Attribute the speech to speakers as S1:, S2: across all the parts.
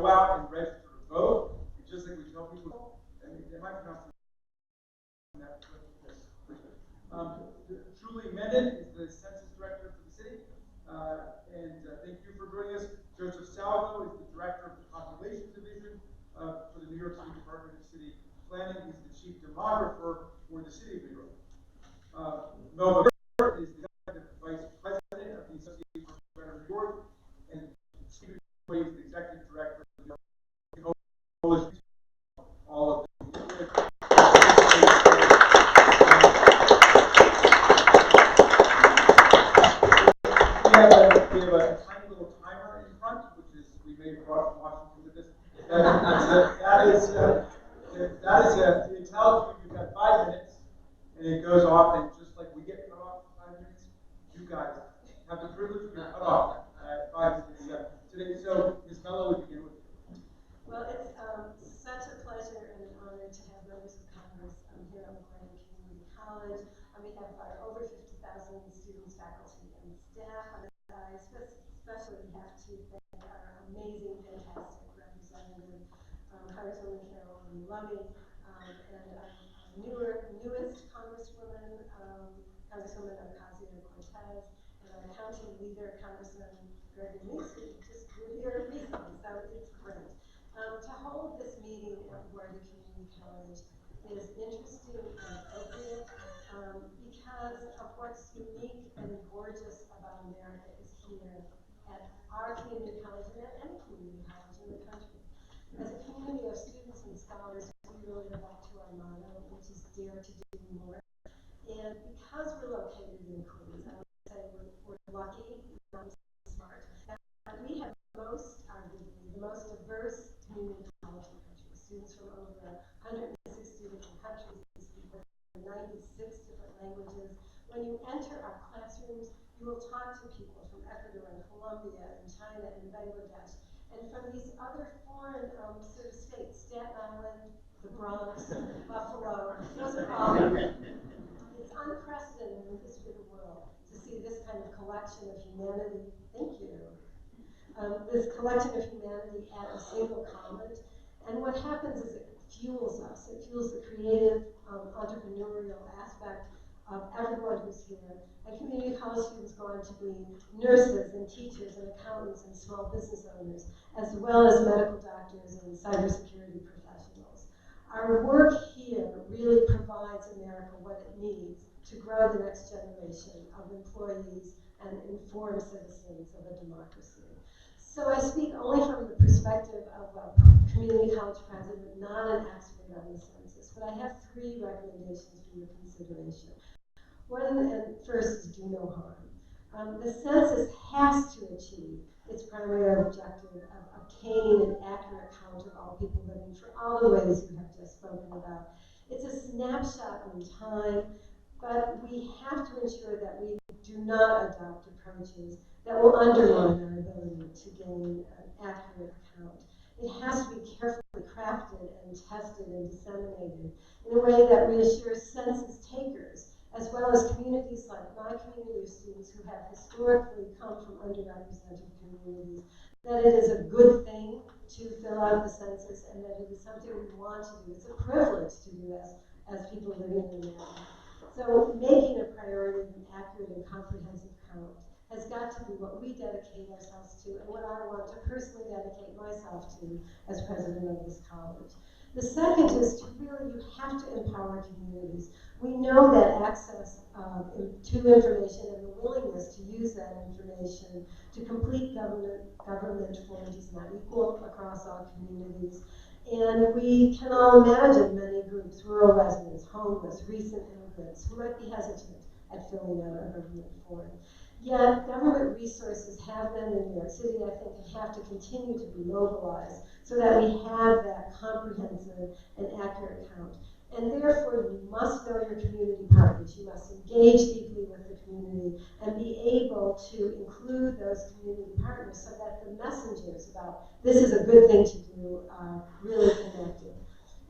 S1: go out and register to vote. And just like we tell people, I mean, they might pronounce that. Julie Menden is the Census Director for the city. Thank you for joining us. Joseph Salvo is the Director of the Population Division for the New York City Department of City Planning. He's the Chief Demographer for the City of New York. Melba is the Executive Vice President of the Association of Greater New York, and Stephen Boyd is the Executive Director of the New York Coalition. All of them. We have a tiny little timer in front, which is we may have brought from Washington with this. It tells you you've got 5 minutes, and it goes off, and just like we get cut off for 5 minutes, you guys have the privilege of being cut off at 5 minutes today. So, Ms. Mello, we begin with you.
S2: Well, it's such a pleasure and an honor to have members of Congress here at LaGuardia Community College. We have over 50,000 students, faculty, and staff. I especially have to thank our amazing, fantastic representative, Congresswoman Carolyn Lummy, and our newest Congresswoman, Congresswoman Ocasio-Cortez, and our county leader, Congressman Gregory Meeks, who just grew here recently, so it's great. To hold this meeting at LaGuardia Community College is interesting and appropriate because of what's unique and gorgeous about America is here at our community college and at any community college in the country. As a community of students and scholars, we really live up to our motto, which is dare to do more. And because we're located in Queens, I would say we're lucky, not smart. And we have arguably the most diverse community college in the country. Students from over 160 different countries, speak 96 different languages. When you enter our classrooms, you will talk to people from Ecuador and Colombia and China and Bangladesh, and from these other foreign sort of states, Staten Island, the Bronx, Buffalo. Those are all. It's unprecedented in the history of the world to see this kind of collection of humanity. Thank you. This collection of humanity at a single college. And what happens is it fuels us. It fuels the creative, entrepreneurial aspect of everyone who's here. And community college students go on to be nurses and teachers and accountants and small business owners, as well as medical doctors and cybersecurity professionals. Our work here really provides America what it needs to grow the next generation of employees and informed citizens of a democracy. So I speak only from the perspective of a community college president, not an expert on the census, but I have 3 recommendations for your consideration. One, and first, is do no harm. The census has to achieve its primary objective of obtaining an accurate count of all people living for all the ways you have just spoken about. It's a snapshot in time, but we have to ensure that we do not adopt approaches that will undermine our ability to gain an accurate count. It has to be carefully crafted and tested and disseminated in a way that reassures census takers, as well as communities like my community of students who have historically come from underrepresented communities, that it is a good thing to fill out the census and that it is something we want to do. It's a privilege to do as people living in America. So making a priority of an accurate and comprehensive count has got to be what we dedicate ourselves to and what I want to personally dedicate myself to as president of this college. The second is to really, you have to empower communities. We know that access to information and the willingness to use that information to complete government forms is not equal across all communities. And we can all imagine many groups, rural residents, homeless, recent immigrants, who might be hesitant at filling out a government form. Yet, government resources have been in New York City, I think, and have to continue to be mobilized so that we have that comprehensive and accurate count. And therefore, you must know your community partners. You must engage deeply with the community and be able to include those community partners so that the messengers about this is a good thing to do are really connected.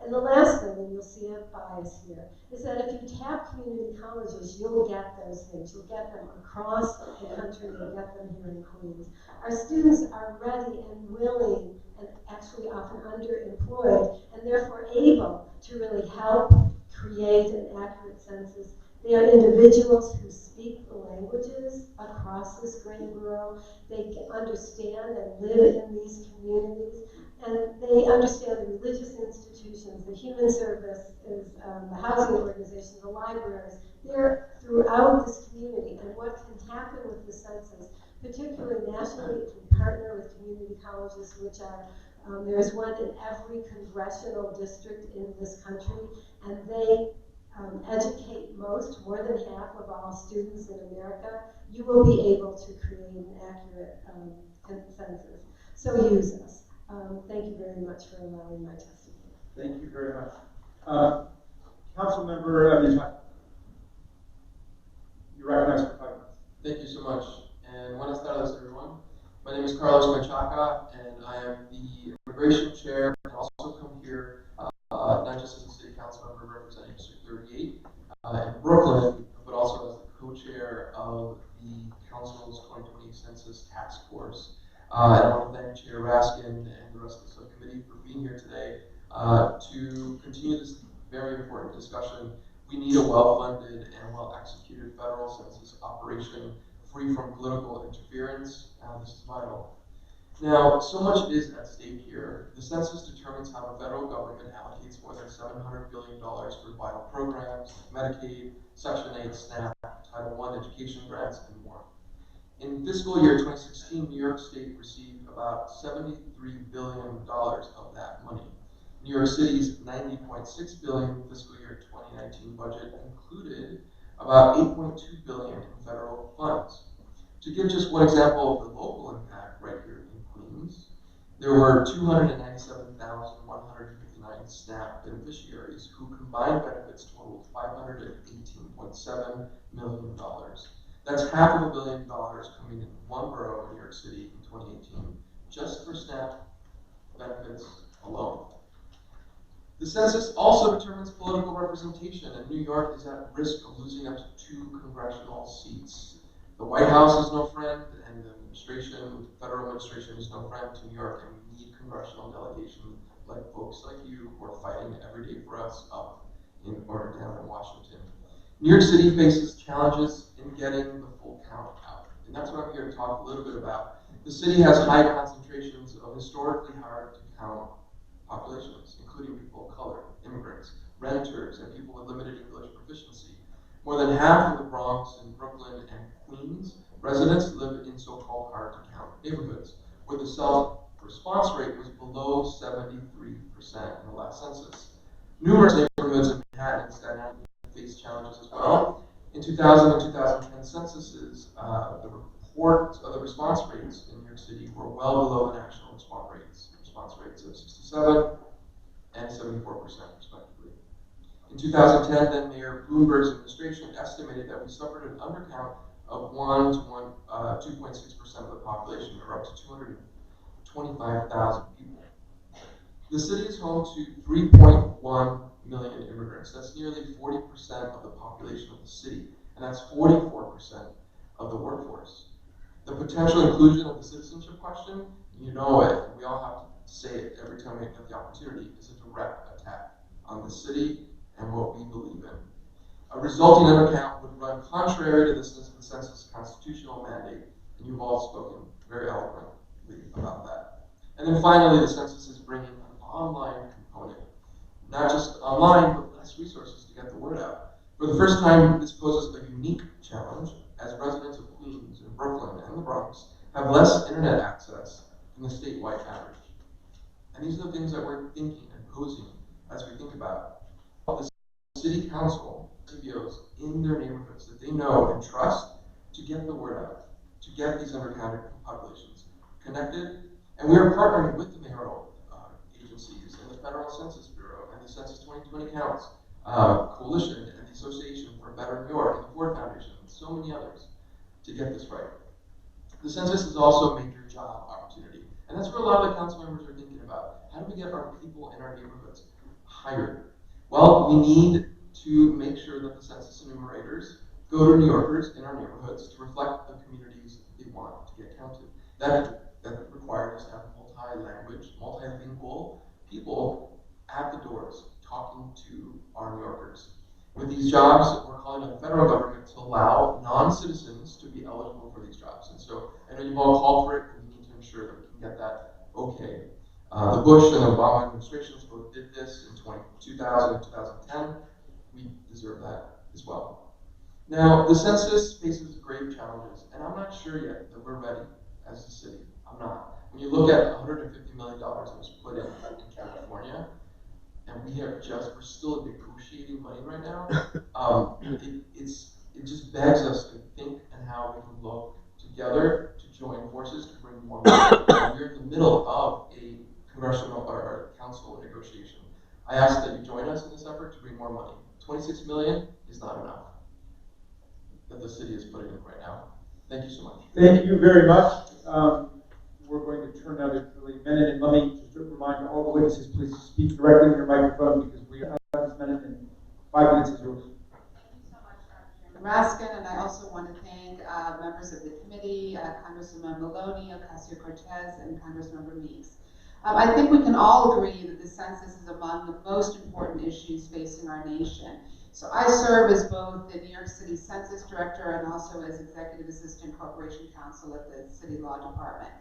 S2: And the last thing, and you'll see a bias here, is that if you tap community colleges, you'll get those things. You'll get them across the country. You'll get them here in Queens. Our students are ready and willing and actually often underemployed, and therefore able to really help create an accurate census. They are individuals who speak the languages across this great borough. They understand and live in these communities, and they understand the religious institutions, the human services, the housing organizations, the libraries. They're throughout this community, and what can happen with the census, particularly nationally, if we partner with community colleges, which are, there's one in every congressional district in this country, and they educate more than half of all students in America. You will be able to create an accurate census. So use us. Thank you very much for allowing my testimony.
S1: Thank you very much. Councilmember Menchaca, you're recognized for 5 minutes.
S3: Thank you so much. And buenas tardes, everyone. My name is Carlos Menchaca, and I am the immigration chair, and also come here not just as a city council member representing District 38 in Brooklyn, but also as the co-chair of the council's 2020 Census Task Force. And I want to thank Chair Raskin and the rest of the subcommittee for being here today to continue this very important discussion. We need a well-funded and well-executed federal census operation free from political interference. This is vital. Now, so much is at stake here. The census determines how the federal government allocates more than $700 billion for vital programs, Medicaid, Section 8, SNAP, Title I education grants, and more. In fiscal year 2016, New York State received about $73 billion of that money. New York City's $90.6 billion fiscal year 2019 budget included about $8.2 billion in federal funds. To give just one example of the local impact right here in Queens, there were 297,159 SNAP beneficiaries who combined benefits totaled $518.7 million. That's $500 million coming in one borough in New York City in 2018, just for SNAP benefits alone. The census also determines political representation, and New York is at risk of losing up to 2 congressional seats. The White House is no friend, and the federal administration is no friend to New York, and we need congressional delegation like folks like you who are fighting every day for us up in order down in Washington. New York City faces challenges in getting the full count out, and that's what I'm here to talk a little bit about. The city has high concentrations of historically hard to count populations, including people of color, immigrants, renters, and people with limited English proficiency. More than half of the Bronx and Brooklyn and Queens residents live in so-called hard-to-count neighborhoods, where the self-response rate was below 73% in the last census. Numerous neighborhoods in Manhattan and Staten Island face challenges as well. In 2000 and 2010 censuses, the response rates in New York City were well below the national response rates of 67 and 74% respectively. In 2010, then Mayor Bloomberg's administration estimated that we suffered an undercount of 2.6% of the population, or up to 225,000 people. The city is home to 3.1 million immigrants. That's nearly 40% of the population of the city, and that's 44% of the workforce. The potential inclusion of the citizenship question, you know it, and we all have to say it every time we get the opportunity, is a direct attack on the city and what we believe in. A resulting undercount would run contrary to the census constitutional mandate, and you've all spoken very eloquently about that. And then finally, the census is bringing an online component, not just online, but less resources to get the word out. For the first time, this poses a unique challenge, as residents of Queens and Brooklyn and the Bronx have less internet access than the statewide average. And these are the things that we're thinking and posing as we think about the city council, CBOs in their neighborhoods that they know and trust to get the word out, to get these undercounted populations connected. And we are partnering with the mayoral agencies and the Federal Census Bureau and the Census 2020 Counts Coalition and the Association for a Better New York and the Ford Foundation and so many others to get this right. The census is also a major job opportunity. And that's what a lot of the council members are thinking about. How do we get our people in our neighborhoods hired? Well, we need to make sure that the census enumerators go to New Yorkers in our neighborhoods to reflect the communities they want to get counted. That requires us to have a multi-language, multilingual people at the doors talking to our New Yorkers. With these jobs, we're calling on the federal government to allow non-citizens to be eligible for these jobs. And so I know you've all called for it, and we need to ensure that we can get that okay. The Bush and Obama administrations both did this in 2000 and 2010. We deserve that as well. Now, the census faces grave challenges, and I'm not sure yet that we're ready as a city. I'm not. When you look at $150 million that was put in California, and we're still negotiating money right now, it just begs us to think and how we can look together to join forces to bring more money. We're in the middle of a congressional or council negotiation. I ask that you join us in this effort to bring more money. $26 million is not enough that the city is putting in right now. Thank you so much.
S1: Thank you very much. We're going to turn now to Julie Menon, and let me just remind all the witnesses, please speak directly in your microphone because we have this minute and 5 minutes is yours.
S4: Thank you so much, Chairman Raskin, and I also want to thank members of the committee, Congresswoman Maloney, Ocasio-Cortez, and Congressmember Meeks. I think we can all agree that the census is among the most important issues facing our nation. So I serve as both the New York City Census Director and also as Executive Assistant Corporation Counsel at the City Law Department.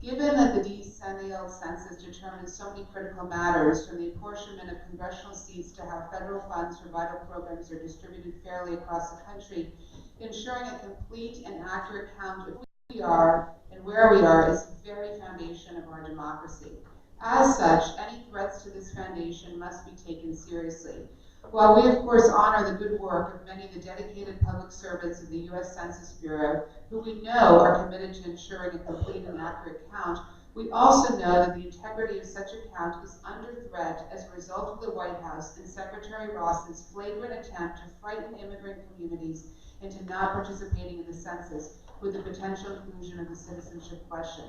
S4: Given that the decennial census determines so many critical matters, from the apportionment of congressional seats to how federal funds for vital programs are distributed fairly across the country, ensuring a complete and accurate count of who we are and where we are is the very foundation of our democracy. As such, any threats to this foundation must be taken seriously. While we, of course, honor the good work of many of the dedicated public servants of the U.S. Census Bureau, who we know are committed to ensuring a complete and accurate count, we also know that the integrity of such a count is under threat as a result of the White House and Secretary Ross's flagrant attempt to frighten immigrant communities into not participating in the census with the potential inclusion of the citizenship question.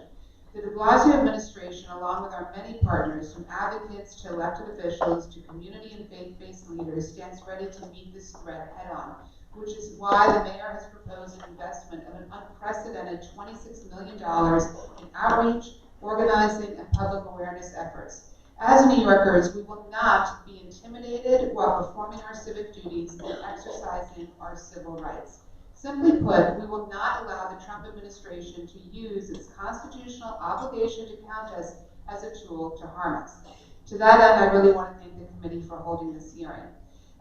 S4: The de Blasio administration, along with our many partners, from advocates to elected officials to community and faith-based leaders, stands ready to meet this threat head-on, which is why the mayor has proposed an investment of an unprecedented $26 million in outreach, organizing, and public awareness efforts. As New Yorkers, we will not be intimidated while performing our civic duties and exercising our civil rights. Simply put, we will not allow the Trump administration to use its constitutional obligation to count us as a tool to harm us. To that end, I really want to thank the committee for holding this hearing.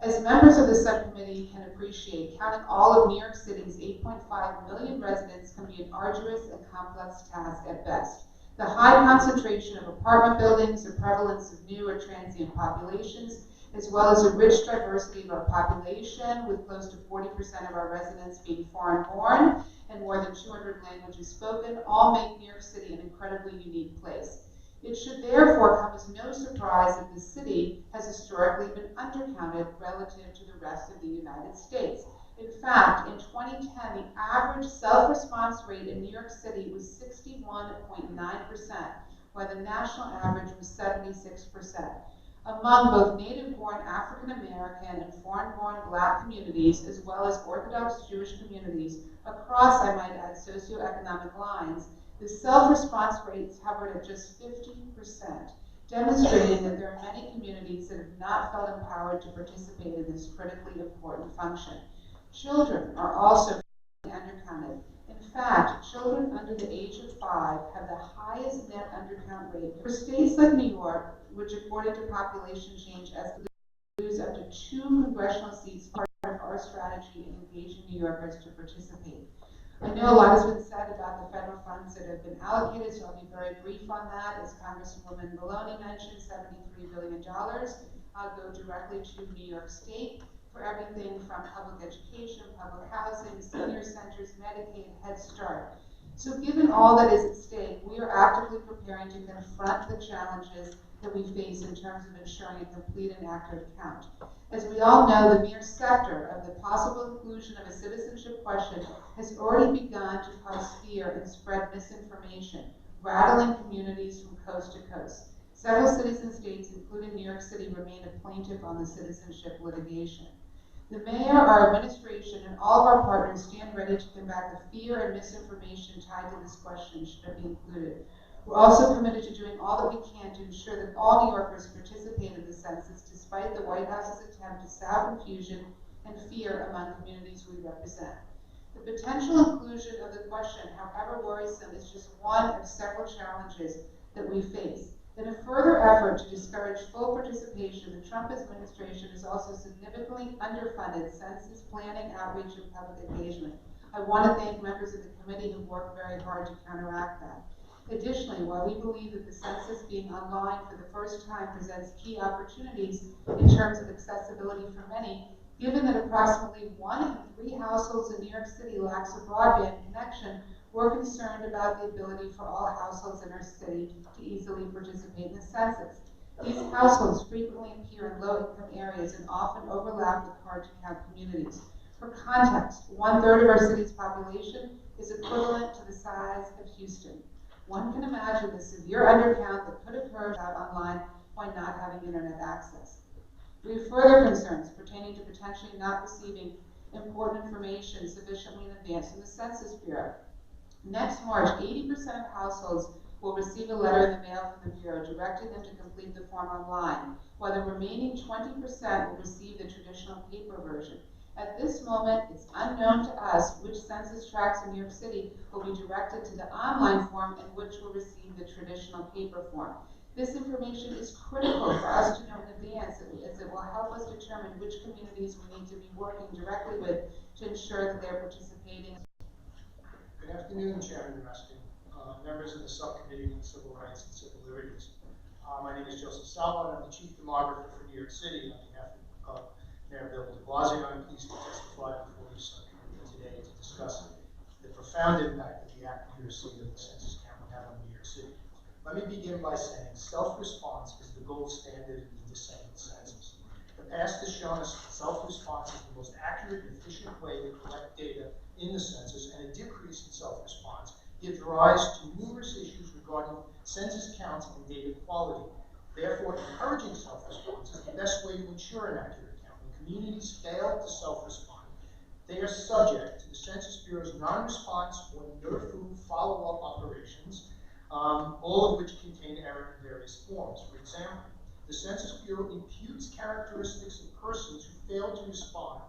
S4: As members of the subcommittee can appreciate, counting all of New York City's 8.5 million residents can be an arduous and complex task at best. The high concentration of apartment buildings, the prevalence of new or transient populations, as well as a rich diversity of our population, with close to 40% of our residents being foreign-born and more than 200 languages spoken, all make New York City an incredibly unique place. It should therefore come as no surprise that the city has historically been undercounted relative to the rest of the United States. In fact, in 2010, the average self-response rate in New York City was 61.9%, while the national average was 76%. Among both native-born African American and foreign-born Black communities, as well as Orthodox Jewish communities across, I might add, socioeconomic lines, the self-response rates hovered at just 50%, demonstrating that there are many communities that have not felt empowered to participate in this critically important function. Children are also undercounted. In fact, children under the age of 5 have the highest net undercount rate. For states like New York, which according to population change estimates lose up to 2 congressional seats, part of our strategy in engaging New Yorkers to participate. I know a lot has been said about the federal funds that have been allocated, so I'll be very brief on that. As Congresswoman Maloney mentioned, $73 billion go directly to New York State for everything from public education, public housing, senior centers, Medicaid, Head Start. So given all that is at stake, we are actively preparing to confront the challenges that we face in terms of ensuring a complete and accurate count. As we all know, the mere specter of the possible inclusion of a citizenship question has already begun to cause fear and spread misinformation, rattling communities from coast to coast. Several cities and states, including New York City, remain a plaintiff on the citizenship litigation. The mayor, our administration, and all of our partners stand ready to combat the fear and misinformation tied to this question should it be included. We're also committed to doing all that we can to ensure that all New Yorkers participate in the census, despite the White House's attempt to sow confusion and fear among communities we represent. The potential inclusion of the question, however worrisome, is just one of several challenges that we face. In a further effort to discourage full participation, the Trump administration has also significantly underfunded census planning, outreach, and public engagement. I want to thank members of the committee who worked very hard to counteract that. Additionally, while we believe that the census being online for the first time presents key opportunities in terms of accessibility for many, given that approximately 1 in 3 households in New York City lacks a broadband connection, we're concerned about the ability for all households in our city to easily participate in the census. These households frequently appear in low-income areas and often overlap with hard-to-count communities. For context, 1/3 of our city's population is equivalent to the size of Houston. One can imagine the severe undercount that could occur without online by not having internet access. We have further concerns pertaining to potentially not receiving important information sufficiently in advance from the Census Bureau. Next March, 80% of households will receive a letter in the mail from the Bureau directing them to complete the form online, while the remaining 20% will receive the traditional paper version. At this moment, it's unknown to us which census tracts in New York City will be directed to the online form and which will receive the traditional paper form. This information is critical for us to know in advance, as it will help us determine which communities we need to be working directly with to ensure that they're participating.
S5: Good afternoon, Chairman Ruskin, members of the Subcommittee on Civil Rights and Civil Liberties. My name is Joseph Salvo, and I'm the Chief Demographer for New York City. On behalf of Mayor Bill de Blasio, I'm pleased to testify before the subcommittee today to discuss the profound impact that the accuracy of the census count will have on New York City. Let me begin by saying self-response is the gold standard in the disabled census. The past has shown us self-response is the most accurate and efficient way to collect data in the census, and a decrease in self-response gives rise to numerous issues regarding census counts and data quality. Therefore, encouraging self-response is the best way to ensure an accurate count. When communities fail to self-respond, they are subject to the Census Bureau's non-response or NERFU follow-up operations, all of which contain error in various forms. For example, the Census Bureau imputes characteristics of persons who fail to respond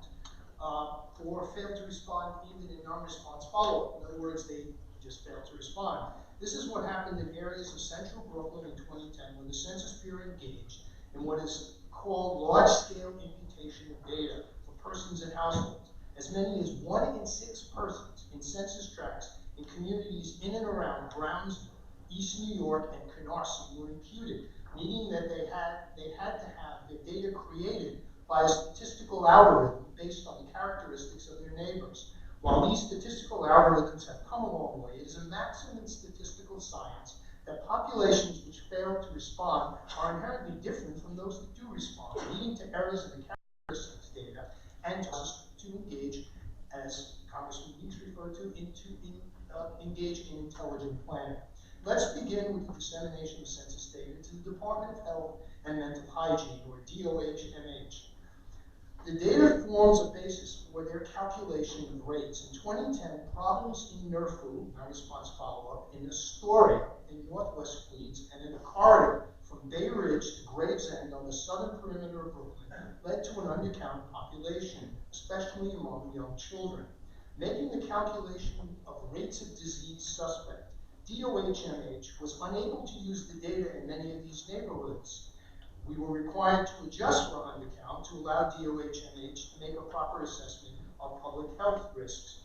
S5: or fail to respond even in non-response follow-up. In other words, they just fail to respond. This is what happened in areas of central Brooklyn in 2010 when the Census Bureau engaged in what is called large-scale imputation of data for persons and households. As many as 1 in 6 persons in census tracts in communities in and around Brownsville, East New York, and Canarsie were imputed, meaning that they had to have their data created by a statistical algorithm based on the characteristics of their neighbors. While these statistical algorithms have come a long way, it is a maxim in statistical science that populations which fail to respond are inherently different from those that do respond, leading to errors in the characteristics data and to engage, as Congressman Weeks referred to, engage in intelligent planning. Let's begin with the dissemination of census data to the Department of Health and Mental Hygiene, or DOH-MH. The data forms a basis for their calculation of rates. In 2010, problems in NERFU, non-response follow-up, in Astoria, in Northwest Queens, and in the corridor from Bay Ridge to Gravesend on the southern perimeter of Brooklyn led to an undercounted population, especially among young children. Making the calculation of rates of disease suspect, DOH-MH was unable to use the data in many of these neighborhoods. We were required to adjust for undercount to allow DOH-MH to make a proper assessment of public health risks.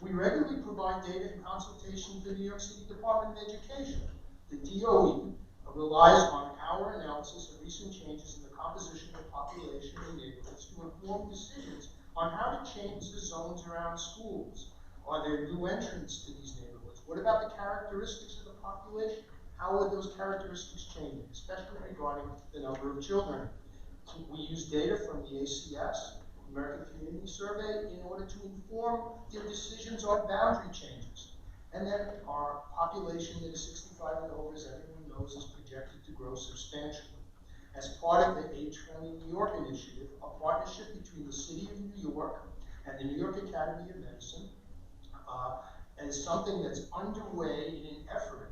S5: We regularly provide data and consultation to the New York City Department of Education. The DOE relies on our analysis of recent changes in the composition of population in neighborhoods to inform decisions on how to change the zones around schools. Are there new entrants to these neighborhoods? What about the characteristics of the population? How are those characteristics changing, especially regarding the number of children? We use data from the ACS, American Community Survey, in order to inform their decisions on boundary changes. And then our population that is 65 and over, as everyone knows, is projected to grow substantially. As part of the Age Friendly New York initiative, a partnership between the City of New York and the New York Academy of Medicine, is something that's underway in an effort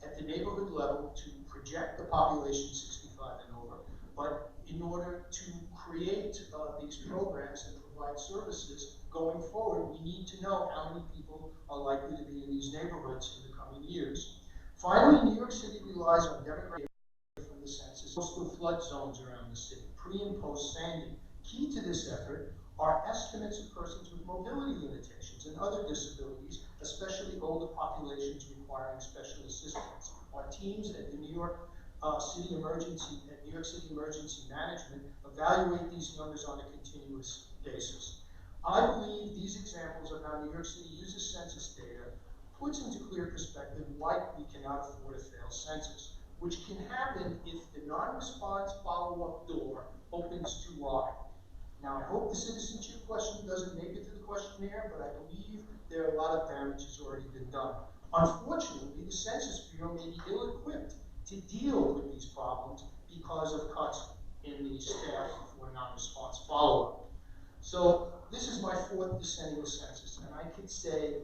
S5: at the neighborhood level to project the population 65 and over, but in order to create these programs and provide services going forward, we need to know how many people are likely to be in these neighborhoods in the coming years. Finally, New York City relies on demographic data from the census, coastal flood zones around the city, pre and post Sandy. Key to this effort are estimates of persons with mobility limitations and other disabilities, especially older populations requiring special assistance. Our teams at the New York City Emergency Management evaluate these numbers on a continuous basis. I believe these examples of how New York City uses census data puts into clear perspective why we cannot afford a failed census, which can happen if the non-response follow-up door opens too wide. Now, I hope the citizenship question doesn't make it to the questionnaire, but I believe there are a lot of damage has already been done. Unfortunately, the Census Bureau may be ill-equipped to deal with these problems because of cuts in the staff for non-response follow-up. So this is my fourth decennial census, and I could say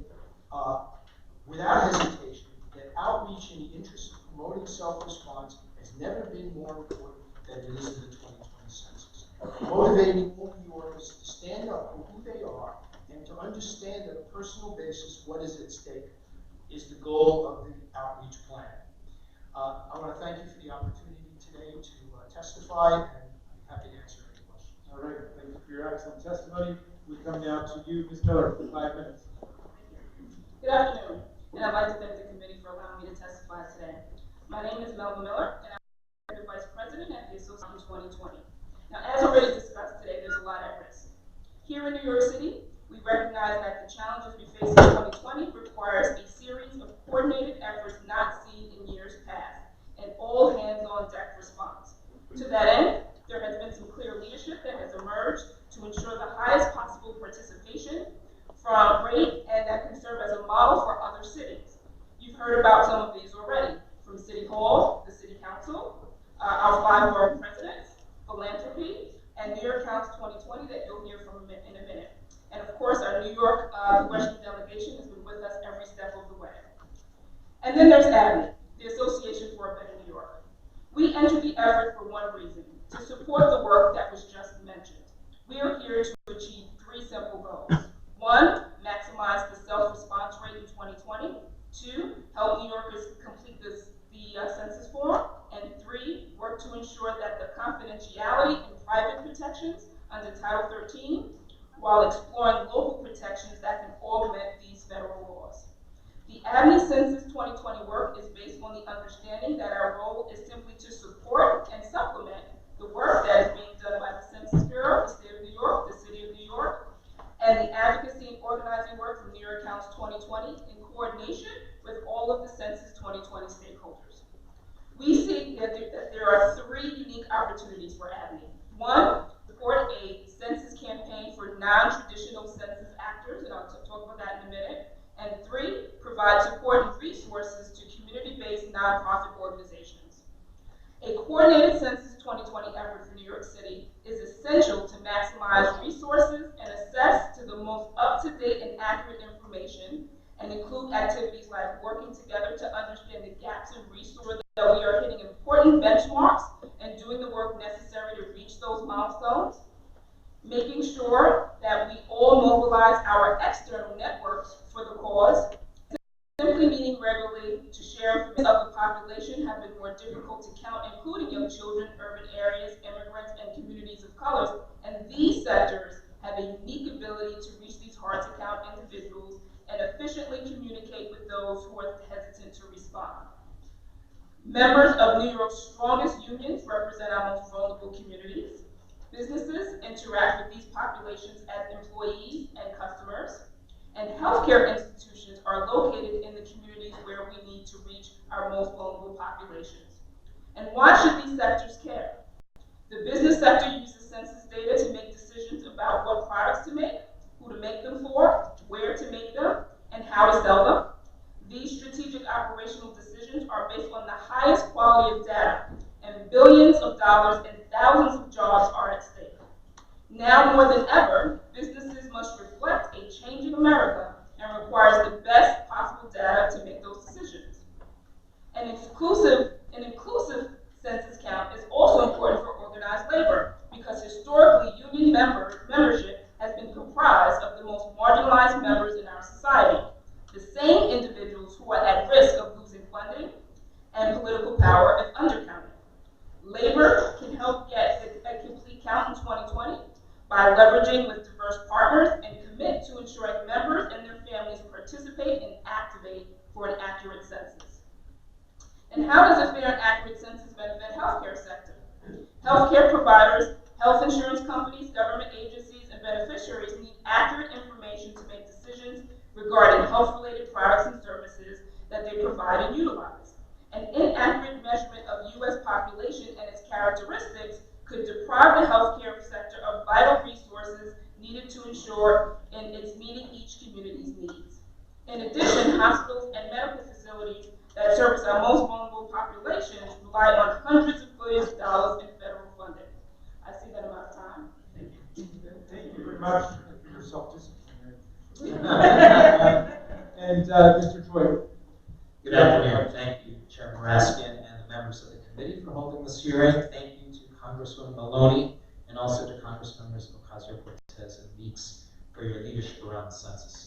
S5: without hesitation that outreach in the interest of promoting self-response has never been more important than it is in the 2020 census. Motivating all New Yorkers to stand up for who they are and to understand on a personal basis what is at stake is the goal of the outreach plan. I want to thank you for the opportunity today to testify, and I'm happy to answer any questions.
S1: All right, thank you for your excellent testimony. We come now to you, Ms. Miller, for 5 minutes.
S6: Good afternoon, and I'd like to thank the committee for allowing me to testify today. My name is Melba Miller, and I'm the Vice President at the Association 2020. Now, as already discussed today, there's a lot at risk. Here in New York City, we recognize that the challenges we face in 2020 requires a series of coordinated efforts not seen in years past, and all hands-on-deck response. To that end, there has been some clear leadership that has emerged to ensure the highest possible participation from rate, and that can serve as a model for other cities. You've heard about some of these already, from City Hall, the City Council, our 5 borough presidents, philanthropy, and New York Counts 2020 that you'll hear from in a minute. And of course, our New York Congressional delegation has been with us every step of the way. And then there's ABNY, the Association for a Better New York. We entered the effort for one reason, to support the work that was just mentioned. We are here to achieve 3 simple goals. 1, maximize the self-response rate in 2020. 2, help New Yorkers complete the census form. And 3, work to ensure that the confidentiality and private protections under Title 13, while exploring local protections that can augment these federal laws. The ABNY Census 2020 work is based on the understanding that our role is simply to support and supplement the work that is being done by the Census Bureau, the State of New York, the City of New York, and the advocacy and organizing work from New York Counts 2020 in coordination with all of the Census 2020 stakeholders. We see that there are 3 unique opportunities for ABNY. 1, support a census campaign for non-traditional census actors, and I'll talk about that in a minute. And 3, provide support and resources to community-based nonprofit organizations. A coordinated Census 2020 effort for New York City is essential to maximize resources and assess to the most up-to-date and accurate information, and include activities like working together to understand the gaps in resources that we are hitting important benchmarks and doing the work necessary to reach those milestones, making sure that we all mobilize our external networks for the cause, simply meeting regularly to share information of the population have been more difficult to count, including young children, urban areas, immigrants, and communities of colors, and these sectors have a unique ability to reach these hard-to-count individuals and efficiently communicate with those who are hesitant to respond. Members of New York's strongest unions represent our most vulnerable communities. Businesses interact with these populations as employees and customers, and healthcare institutions are located in the communities where we need to reach our most vulnerable populations. And why should these sectors care? The business sector uses census data to make decisions about what products to make, who to make them for, where to make them, and how to sell them. These strategic operational decisions are based on the highest quality of data, and billions of dollars and thousands of jobs are at stake. Now more than ever, businesses must reflect a changing America and requires the best possible data to make those decisions. An inclusive census count is also important for organized labor because historically union membership has been comprised of the most marginalized members in our society, the same individuals who are at risk of losing funding and political power if undercounted. Labor can help get a complete count in 2020 by leveraging with diverse partners and commit to ensuring members and their families participate and activate for an accurate census. And how does a fair and accurate census benefit healthcare sector? Healthcare providers, health insurance companies, government agencies, and beneficiaries need accurate information to make decisions regarding health-related products and services that they provide and utilize. An inaccurate measurement of U.S. population and its characteristics could deprive the healthcare sector of vital resources needed to ensure in its meeting each community's needs. In addition, hospitals and medical facilities that service our most vulnerable populations rely on hundreds of billions of dollars in federal funding. I see that I'm out of time.
S1: Thank you very much for your self-discipline. And Mr. Troy.
S7: Good afternoon. Thank you, Chairman Raskin and the members of the committee for holding this hearing. Thank you to Congresswoman Maloney and also to Congressmembers Ocasio-Cortez and Meeks for your leadership around the census.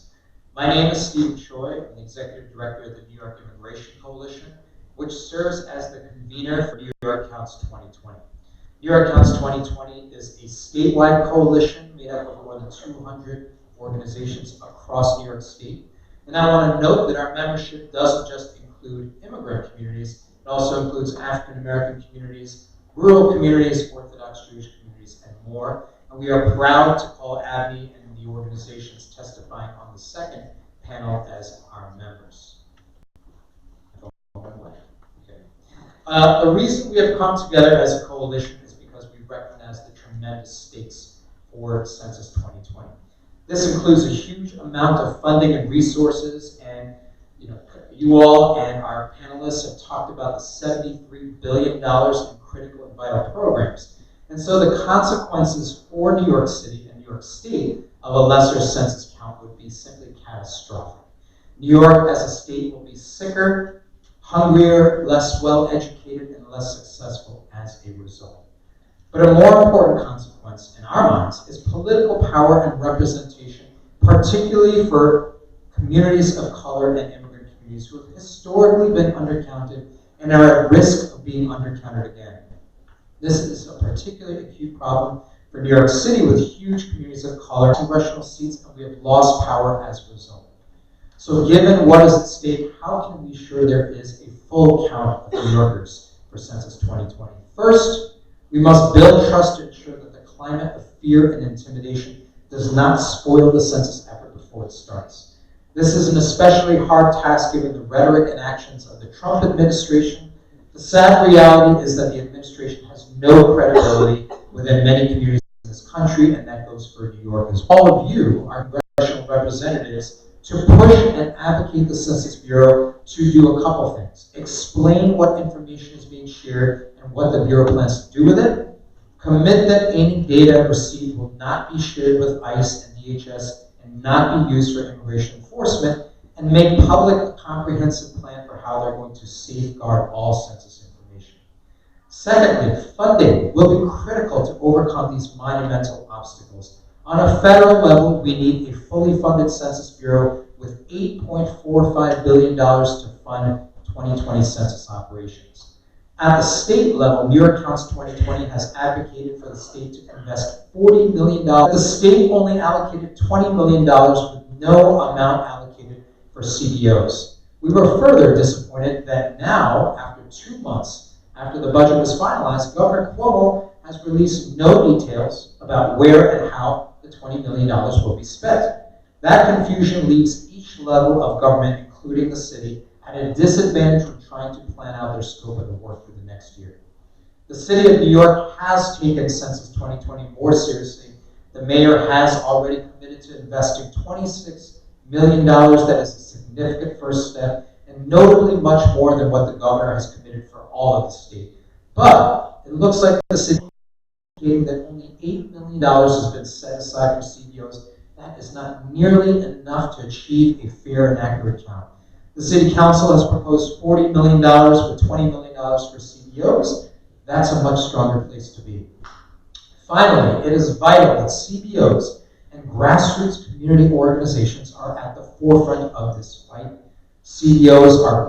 S7: My name is Stephen Choi. I'm the Executive Director of the New York Immigration Coalition, which serves as the convener for New York Counts 2020. New York Counts 2020 is a statewide coalition made up of more than 200 organizations across New York State. And I want to note that our membership doesn't just include immigrant communities, it also includes African American communities, rural communities, Orthodox Jewish communities, and more. And we are proud to call Abby and the organizations testifying on the second panel as our members. The reason we have come together as a coalition is because we recognize the tremendous stakes for Census 2020. This includes a huge amount of funding and resources, and you all and our panelists have talked about the $73 billion in critical and vital programs. And so the consequences for New York City and New York State of a lesser census count would be simply catastrophic. New York as a state will be sicker, hungrier, less well-educated, and less successful as a result. But a more important consequence in our minds is political power and representation, particularly for communities of color and immigrant communities who have historically been undercounted and are at risk of being undercounted again. This is a particularly acute problem for New York City with huge communities of color, congressional seats, and we have lost power as a result. So given what is at stake, how can we ensure there is a full count of New Yorkers for Census 2020? First, we must build trust to ensure that the climate of fear and intimidation does not spoil the census effort before it starts. This is an especially hard task given the rhetoric and actions of the Trump administration. The sad reality is that the administration has no credibility within many communities in this country, and that goes for New York as well. All of you, our congressional representatives, to push and advocate the Census Bureau to do a couple things. Explain what information is being shared and what the Bureau plans to do with it. Commit that any data received will not be shared with ICE and DHS and not be used for immigration enforcement, and make public a comprehensive plan for how they're going to safeguard all census information. Secondly, funding will be critical to overcome these monumental obstacles. On a federal level, we need a fully funded Census Bureau with $8.45 billion to fund 2020 census operations. At the state level, New York Counts 2020 has advocated for the state to invest $40 million. The state only allocated $20 million with no amount allocated for CBOs. We were further disappointed that now, after 2 months after the budget was finalized, Governor Cuomo has released no details about where and how the $20 million will be spent. That confusion leaves each level of government, including the city, at a disadvantage when trying to plan out their scope of the work for the next year. The city of New York has taken Census 2020 more seriously. The mayor has already committed to investing $26 million. That is a significant first step, and notably much more than what the governor has committed for all of the state. But it looks like the city is indicating that only $8 million has been set aside for CBOs. That is not nearly enough to achieve a fair and accurate count. The City Council has proposed $40 million with $20 million for CBOs. That's a much stronger place to be. Finally, it is vital that CBOs and grassroots community organizations are at the forefront of this fight. CBOs are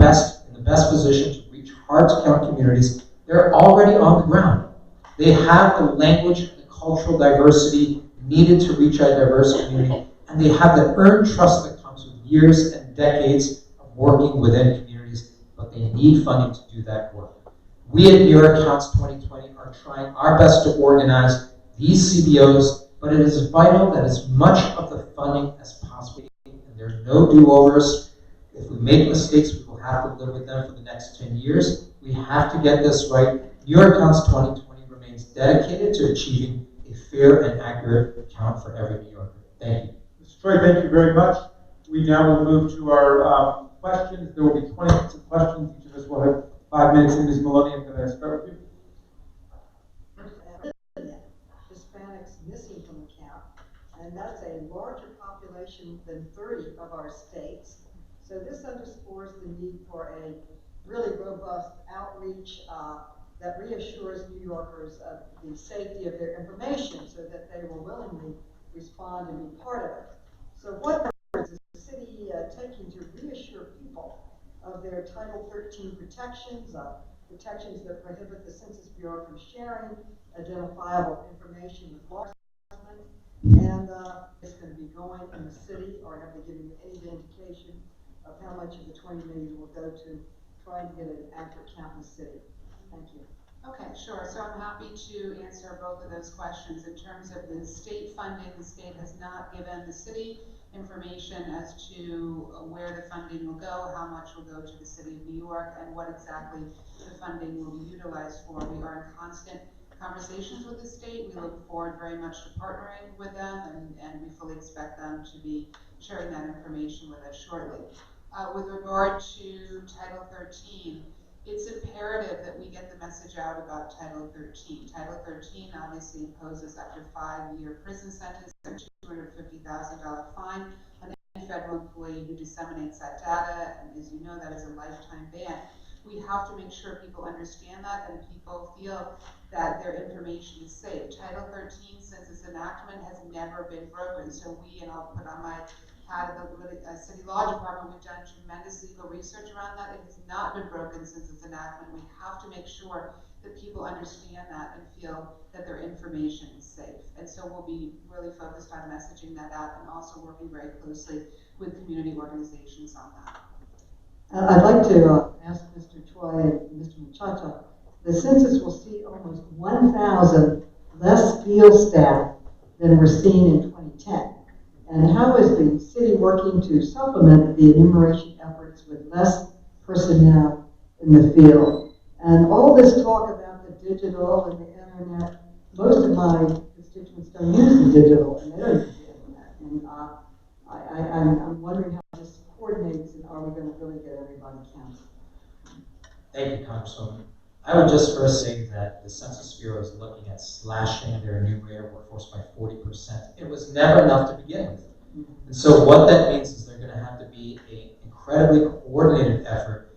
S7: in the best position to reach hard-to-count communities. They're already on the ground. They have the language and the cultural diversity needed to reach a diverse community, and they have the earned trust that comes with years and decades of working within communities, but they need funding to do that work. We at New York Counts 2020 are trying our best to organize these CBOs, but it is vital that as much of the funding as possible, and there are no do-overs. If we make mistakes, we will have to live with them for the next 10 years. We have to get this right. New York Counts 2020 remains dedicated to achieving a fair and accurate count for every New Yorker. Thank you.
S1: Mr. Troy, thank you very much. We now will move to our questions. There will be 20 minutes of questions. Each of us will have 5 minutes. And Ms. Maloney, I'm going to start with you.
S8: Hispanics missing from the count, and that's a larger population than 30 of our states. So this underscores the need for a really robust outreach that reassures New Yorkers of the safety of their information so that they will willingly respond and be part of it. So what efforts is the city taking to reassure people of their Title 13 protections, protections that prohibit the Census Bureau from sharing identifiable information with law enforcement, and it's going to be going in the city, or have they given you any indication of how much of the 20 million will go to trying to get an accurate count in the city? Thank you.
S4: Okay, sure. So I'm happy to answer both of those questions. In terms of the state funding, the state has not given the city information as to where the funding will go, how much will go to the city of New York, and what exactly the funding will be utilized for. We are in constant conversations with the state. We look forward very much to partnering with them, and we fully expect them to be sharing that information with us shortly. With regard to Title 13, it's imperative that we get the message out about Title 13. Title 13 obviously imposes up to 5-year prison sentence and $250,000 fine on any federal employee who disseminates that data, and as you know, that is a lifetime ban. We have to make sure people understand that and people feel that their information is safe. Title 13, since its enactment, has never been broken. So we, and I'll put on my hat of the city law department, we've done tremendous legal research around that. It has not been broken since its enactment. We have to make sure that people understand that and feel that their information is safe. And so we'll be really focused on messaging that out and also working very closely with community organizations on that.
S8: I'd like to ask Mr. Troy and Mr. Muchacha, the census will see almost 1,000 less field staff than were seen in 2010. And how is the city working to supplement the enumeration efforts with less personnel in the field? And all this talk about the digital and the internet, most of my constituents don't use the digital and they don't use the internet. And I'm wondering how this coordinates, and are we going to really get everybody counted?
S7: Thank you, Congresswoman. I would just first say that the Census Bureau is looking at slashing their enumerator workforce by 40%. It was never enough to begin with. And so what that means is they're going to have to be an incredibly coordinated effort